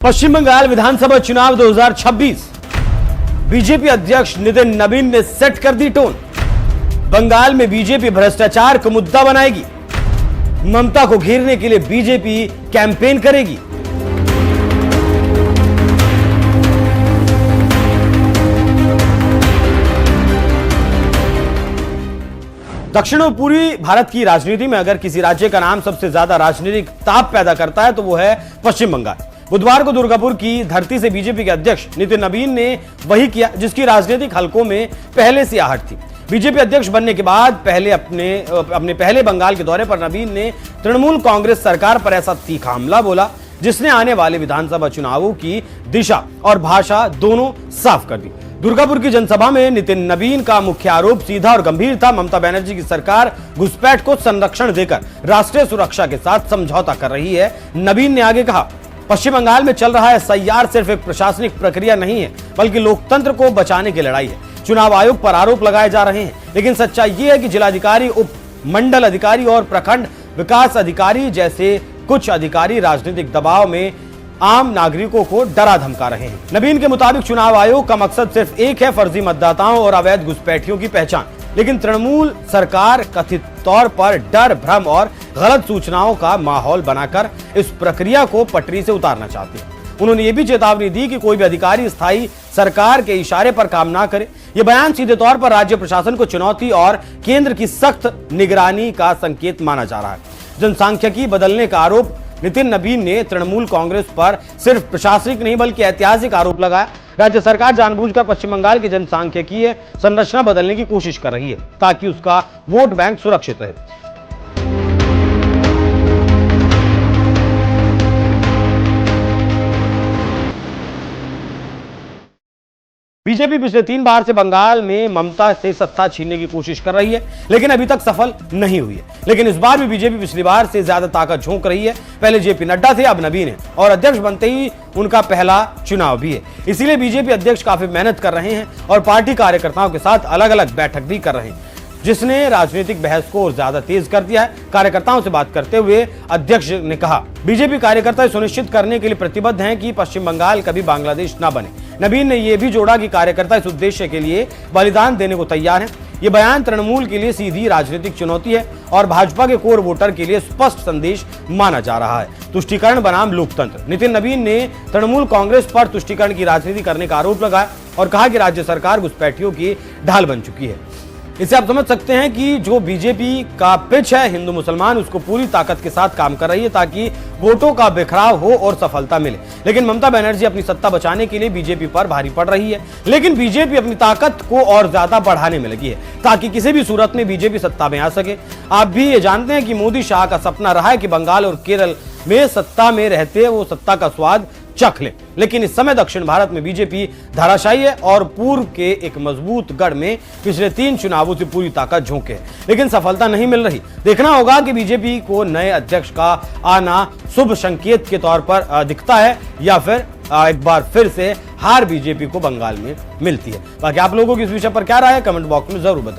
पश्चिम बंगाल विधानसभा चुनाव 2026 बीजेपी अध्यक्ष नितिन नबीन ने सेट कर दी टोन। बंगाल में बीजेपी भ्रष्टाचार को मुद्दा बनाएगी। ममता को घेरने के लिए बीजेपी कैंपेन करेगी। दक्षिण और पूर्वी भारत की राजनीति में अगर किसी राज्य का नाम सबसे ज्यादा राजनीतिक ताप पैदा करता है तो वो है पश्चिम बंगाल। बुधवार को दुर्गापुर की धरती से बीजेपी के अध्यक्ष नितिन नबीन ने वही किया जिसकी राजनीतिक हलकों में पहले से आहट थी। बीजेपी अध्यक्ष बनने के बाद अपने पहले बंगाल के दौरे पर नबीन ने तृणमूल कांग्रेस सरकार पर ऐसा तीखा हमला बोला जिसने आने वाले विधानसभा चुनावों की दिशा और भाषा दोनों साफ कर दी। दुर्गापुर की जनसभा में नितिन नबीन का मुख्य आरोप सीधा और गंभीर था। ममता बनर्जी की सरकार घुसपैठ को संरक्षण देकर राष्ट्रीय सुरक्षा के साथ समझौता कर रही है। नबीन ने आगे कहा, पश्चिम बंगाल में चल रहा एसआईआर सिर्फ एक प्रशासनिक प्रक्रिया नहीं है बल्कि लोकतंत्र को बचाने की लड़ाई है। चुनाव आयोग पर आरोप लगाए जा रहे हैं लेकिन सच्चाई ये है कि जिलाधिकारी, उप मंडल अधिकारी और प्रखंड विकास अधिकारी जैसे कुछ अधिकारी राजनीतिक दबाव में आम नागरिकों को डरा धमका रहे हैं। नबीन के मुताबिक चुनाव आयोग का मकसद सिर्फ एक है, फर्जी मतदाताओं और अवैध घुसपैठियों की पहचान। लेकिन तृणमूल सरकार कथित तौर पर डर, भ्रम और गलत सूचनाओं का माहौल बनाकर इस प्रक्रिया को पटरी से उतारना चाहती है। उन्होंने ये भी चेतावनी दी कि कोई भी अधिकारी स्थायी सरकार के इशारे पर काम ना करे। यह बयान सीधे तौर पर राज्य प्रशासन को चुनौती और केंद्र की सख्त निगरानी का संकेत माना जा रहा है। जनसांख्यिकी बदलने का आरोप नितिन नबीन ने तृणमूल कांग्रेस पर सिर्फ प्रशासनिक नहीं बल्कि ऐतिहासिक आरोप लगाया। राज्य सरकार जानबूझकर पश्चिम बंगाल की जनसांख्यिकीय संरचना बदलने की कोशिश कर रही है ताकि उसका वोट बैंक सुरक्षित रहे। बीजेपी पिछले 3 बार से बंगाल में ममता से सत्ता छीनने की कोशिश कर रही है लेकिन अभी तक सफल नहीं हुई है। लेकिन इस बार भी बीजेपी पिछली बार से ज्यादा ताकत झोंक रही है। पहले जेपी नड्डा थे, अब नबीन है और अध्यक्ष बनते ही उनका पहला चुनाव भी है। इसीलिए बीजेपी अध्यक्ष काफी मेहनत कर रहे हैं और पार्टी कार्यकर्ताओं के साथ अलग अलग बैठक भी कर रहे हैं जिसने राजनीतिक बहस को और ज्यादा तेज कर दिया है। कार्यकर्ताओं से बात करते हुए अध्यक्ष ने कहा, बीजेपी कार्यकर्ता सुनिश्चित करने के लिए प्रतिबद्ध हैं कि पश्चिम बंगाल कभी बांग्लादेश न बने। नबीन ने यह भी जोड़ा कि कार्यकर्ता इस उद्देश्य के लिए बलिदान देने को तैयार हैं। यह बयान तृणमूल के लिए सीधी राजनीतिक चुनौती है और भाजपा के कोर वोटर के लिए स्पष्ट संदेश माना जा रहा है। तुष्टीकरण बनाम लोकतंत्र। नितिन नबीन ने तृणमूल कांग्रेस पर तुष्टीकरण की राजनीति करने का आरोप लगाया और कहा कि राज्य सरकार घुसपैठियों की ढाल बन चुकी है। इससे आप समझ सकते हैं कि जो बीजेपी का पिच है हिंदू मुसलमान, उसको पूरी ताकत के साथ काम कर रही है ताकि वोटों का बिखराव हो और सफलता मिले। लेकिन ममता बनर्जी अपनी सत्ता बचाने के लिए बीजेपी पर भारी पड़ रही है। लेकिन बीजेपी अपनी ताकत को और ज्यादा बढ़ाने में लगी है ताकि किसी भी सूरत में बीजेपी सत्ता में आ सके। आप भी ये जानते हैं कि मोदी शाह का सपना रहा है कि बंगाल और केरल में सत्ता में रहते वो सत्ता का स्वाद चख ले। लेकिन इस समय दक्षिण भारत में बीजेपी धाराशायी है और पूर्व के एक मजबूत गढ़ में पिछले 3 चुनावों से पूरी ताकत झोंके है लेकिन सफलता नहीं मिल रही। देखना होगा कि बीजेपी को नए अध्यक्ष का आना शुभ संकेत के तौर पर दिखता है या फिर एक बार फिर से हार बीजेपी को बंगाल में मिलती है। बाकी आप लोगों की इस विषय पर क्या राय है कमेंट बॉक्स में जरूर बताएं।